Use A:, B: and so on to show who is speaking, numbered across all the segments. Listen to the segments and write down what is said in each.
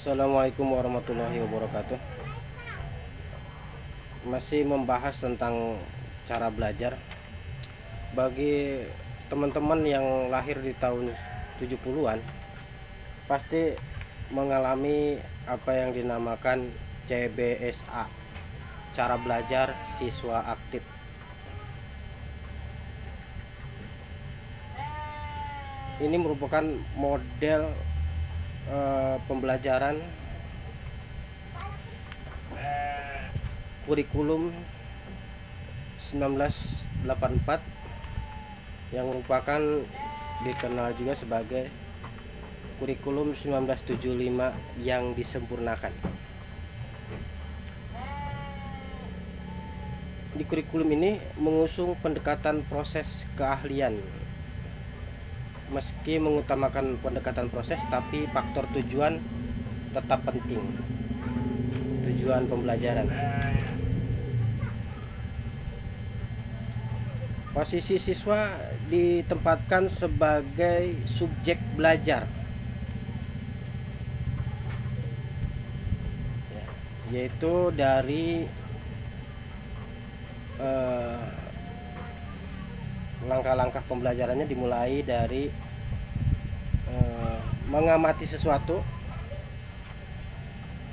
A: Assalamualaikum warahmatullahi wabarakatuh. Masih membahas tentang cara belajar. Bagi teman-teman yang lahir di tahun 70-an pasti mengalami apa yang dinamakan CBSA, cara belajar siswa aktif. Ini merupakan model pembelajaran kurikulum 1984 yang merupakan dikenal juga sebagai kurikulum 1975 yang disempurnakan. Di kurikulum ini mengusung pendekatan proses keahlian. Meski mengutamakan pendekatan proses, tapi faktor tujuan tetap penting. Tujuan pembelajaran. Posisi siswa ditempatkan sebagai subjek belajar, yaitu dari langkah-langkah pembelajarannya dimulai dari mengamati sesuatu,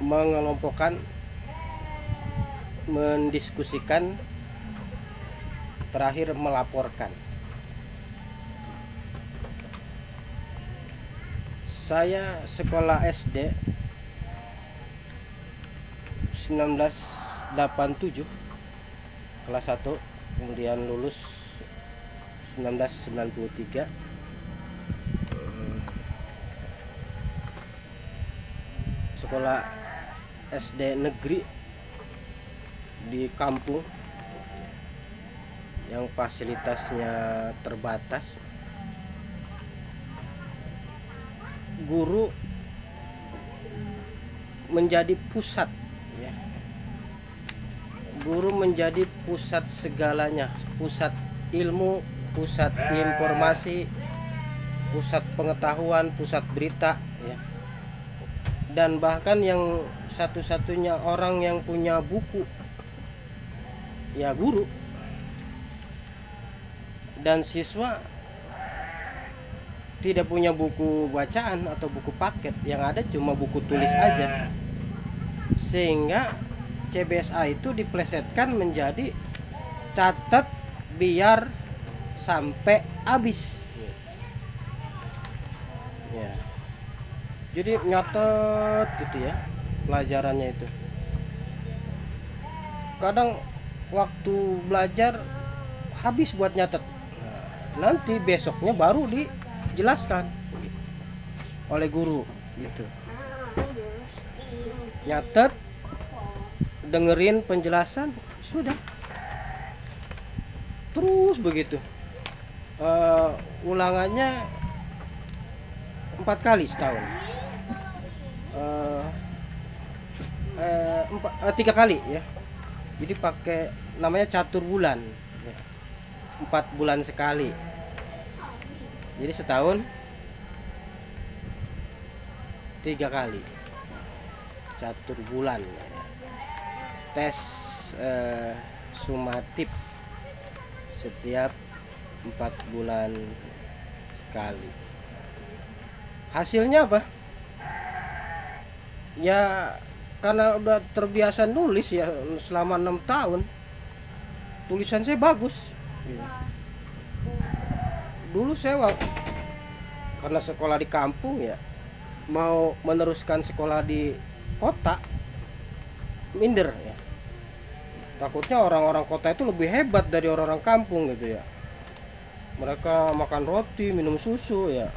A: mengelompokkan, mendiskusikan, terakhir melaporkan. Saya sekolah SD 1987 kelas 1, kemudian lulus 1993. Sekolah SD negeri di kampung yang fasilitasnya terbatas. Guru menjadi pusat, ya. Guru menjadi pusat segalanya, pusat ilmu, pusat informasi, pusat pengetahuan, pusat berita, ya. Dan bahkan yang satu-satunya orang yang punya buku, ya guru. Dan siswa tidak punya buku bacaan atau buku paket, yang ada cuma buku tulis aja. Sehingga CBSA itu diplesetkan menjadi catat biar sampai habis, ya. Jadi nyatet gitu ya pelajarannya itu. Kadang waktu belajar habis buat nyatet. Nah, nanti besoknya baru dijelaskan oleh guru gitu. Nyatet, dengerin penjelasan, sudah. Terus begitu. Ulangannya 4 kali setahun. 3 kali ya. Jadi pakai namanya catur bulan, 4 bulan sekali. Jadi setahun 3 kali catur bulan. Tes sumatif setiap 4 bulan sekali. Hasilnya apa? Ya karena udah terbiasa nulis ya selama 6 tahun, tulisan saya bagus. Dulu saya karena sekolah di kampung ya, mau meneruskan sekolah di kota minder ya. Takutnya orang-orang kota itu lebih hebat dari orang-orang kampung gitu ya. Mereka makan roti, minum susu ya.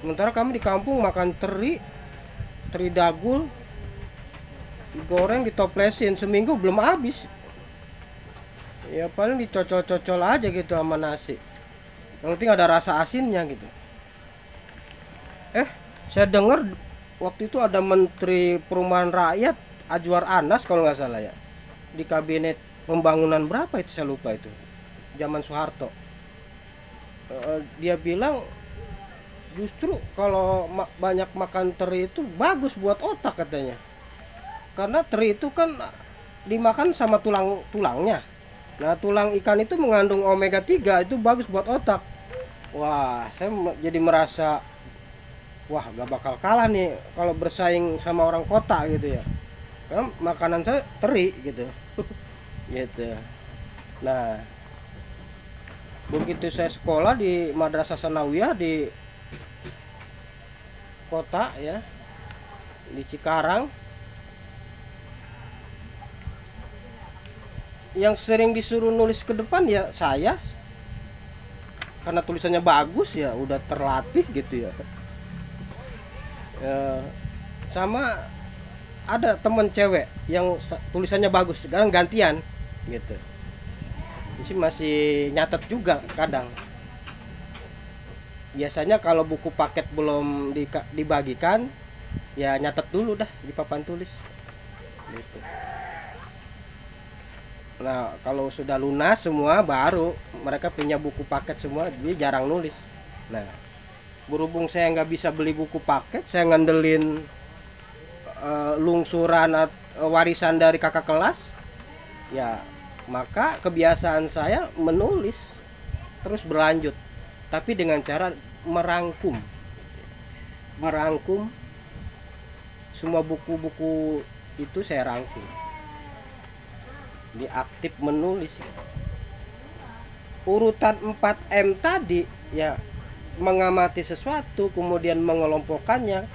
A: Sementara kami di kampung makan teri dagul, digoreng, ditoplesin, seminggu belum habis. Ya paling dicocol-cocol aja gitu sama nasi. Yang penting ada rasa asinnya gitu. Saya dengar waktu itu ada Menteri Perumahan Rakyat Azwar Anas kalau nggak salah ya. Di kabinet pembangunan berapa itu saya lupa itu. Zaman Soeharto. Dia bilang Justru kalau banyak makan teri itu bagus buat otak katanya. Karena teri itu kan dimakan sama tulang-tulangnya. Nah, tulang ikan itu mengandung omega 3, itu bagus buat otak. Wah, saya jadi merasa wah, gak bakal kalah nih kalau bersaing sama orang kota gitu ya. Karena makanan saya teri gitu. Gitu. Nah, begitu saya sekolah di Madrasah Sanawiyah di kota ya, di Cikarang, yang sering disuruh nulis ke depan ya saya, karena tulisannya bagus ya, udah terlatih gitu ya. Sama ada temen cewek yang tulisannya bagus, sekarang gantian gitu. Ini masih nyatet juga kadang. Biasanya kalau buku paket belum dibagikan, ya nyatet dulu dah di papan tulis gitu. Nah, kalau sudah lunas semua baru mereka punya buku paket semua, dia jarang nulis. Nah, berhubung saya nggak bisa beli buku paket, saya ngandelin lungsuran warisan dari kakak kelas, ya maka kebiasaan saya menulis terus berlanjut, tapi dengan cara merangkum semua buku-buku itu saya rangkum, diaktif menulis. Urutan 4M tadi ya, mengamati sesuatu, kemudian mengelompokkannya,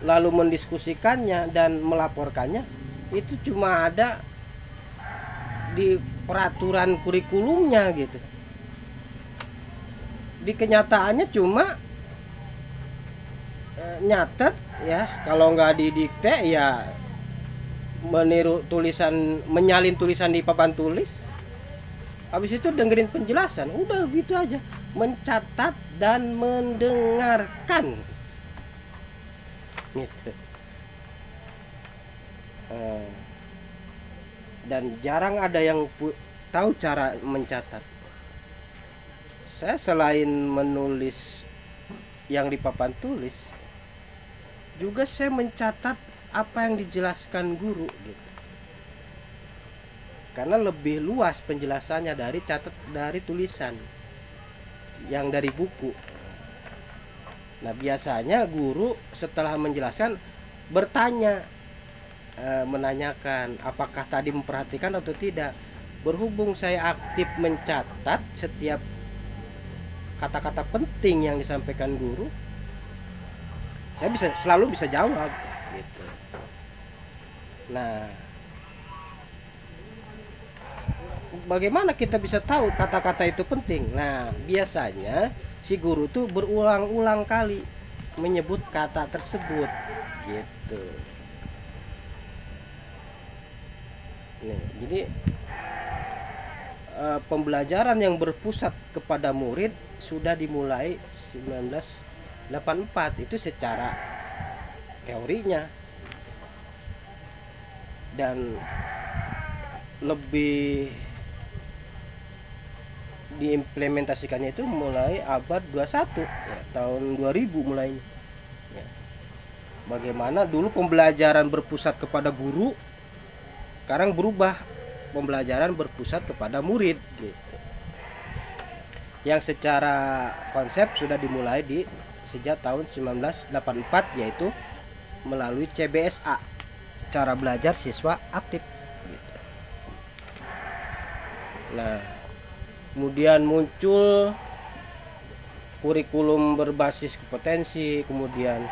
A: lalu mendiskusikannya dan melaporkannya, itu cuma ada di peraturan kurikulumnya gitu. Di kenyataannya cuma nyatet ya, kalau nggak didikte ya meniru tulisan, menyalin tulisan di papan tulis, habis itu dengerin penjelasan, udah gitu aja, mencatat dan mendengarkan gitu. Dan jarang ada yang tahu cara mencatat. Saya selain menulis yang di papan tulis, juga saya mencatat apa yang dijelaskan guru gitu. Karena lebih luas penjelasannya dari tulisan yang dari buku. Nah, biasanya guru setelah menjelaskan bertanya, menanyakan apakah tadi memperhatikan atau tidak. Berhubung saya aktif mencatat setiap kata-kata penting yang disampaikan guru, saya selalu bisa jawab gitu. Nah, bagaimana kita bisa tahu kata-kata itu penting? Nah, biasanya si guru tuh berulang-ulang kali menyebut kata tersebut gitu. Nih, jadi pembelajaran yang berpusat kepada murid sudah dimulai 1984, itu secara teorinya, dan lebih diimplementasikannya itu mulai abad 21 ya, tahun 2000 mulainya ya. Bagaimana dulu pembelajaran berpusat kepada guru, sekarang berubah pembelajaran berpusat kepada murid gitu. Yang secara konsep sudah dimulai sejak tahun 1984, yaitu melalui CBSA, cara belajar siswa aktif gitu. Nah, kemudian muncul kurikulum berbasis kompetensi, kemudian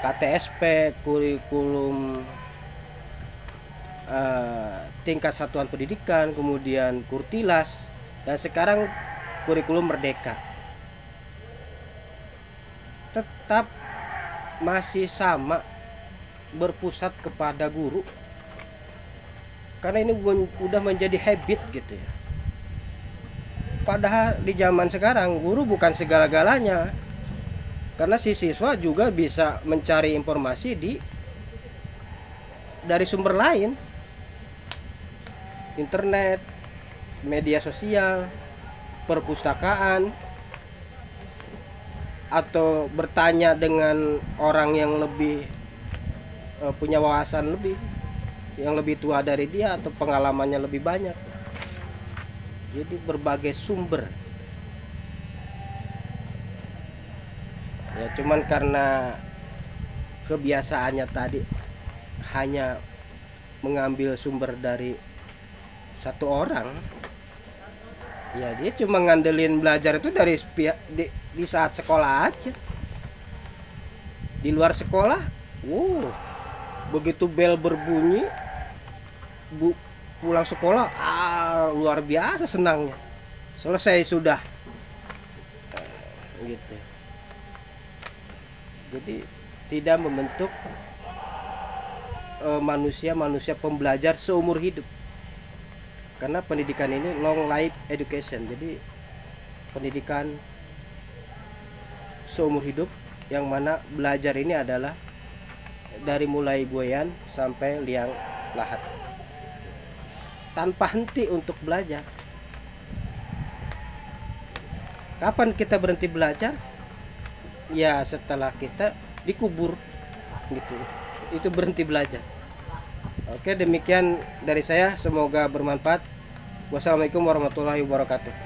A: KTSP, kurikulum tingkat satuan pendidikan, kemudian Kurtilas, dan sekarang kurikulum Merdeka. Tetap masih sama, berpusat kepada guru, karena ini udah menjadi habit gitu ya. Padahal di zaman sekarang guru bukan segala-galanya, karena si siswa juga bisa mencari informasi dari sumber lain, internet, media sosial, perpustakaan. atau bertanya dengan orang yang lebih punya wawasan lebih, yang lebih tua dari dia atau pengalamannya lebih banyak. Jadi berbagai sumber. Ya cuman karena kebiasaannya tadi hanya mengambil sumber dari satu orang, ya dia cuma ngandelin belajar itu dari di saat sekolah aja. Di luar sekolah, begitu bel berbunyi, pulang sekolah, luar biasa senangnya. Selesai sudah, gitu. Jadi tidak membentuk manusia pembelajar seumur hidup. Karena pendidikan ini long life education, jadi pendidikan seumur hidup, yang mana belajar ini adalah dari mulai buayan sampai liang lahat, tanpa henti untuk belajar. Kapan kita berhenti belajar? Ya setelah kita dikubur, gitu. Itu berhenti belajar. Oke, demikian dari saya, semoga bermanfaat. Wassalamualaikum warahmatullahi wabarakatuh.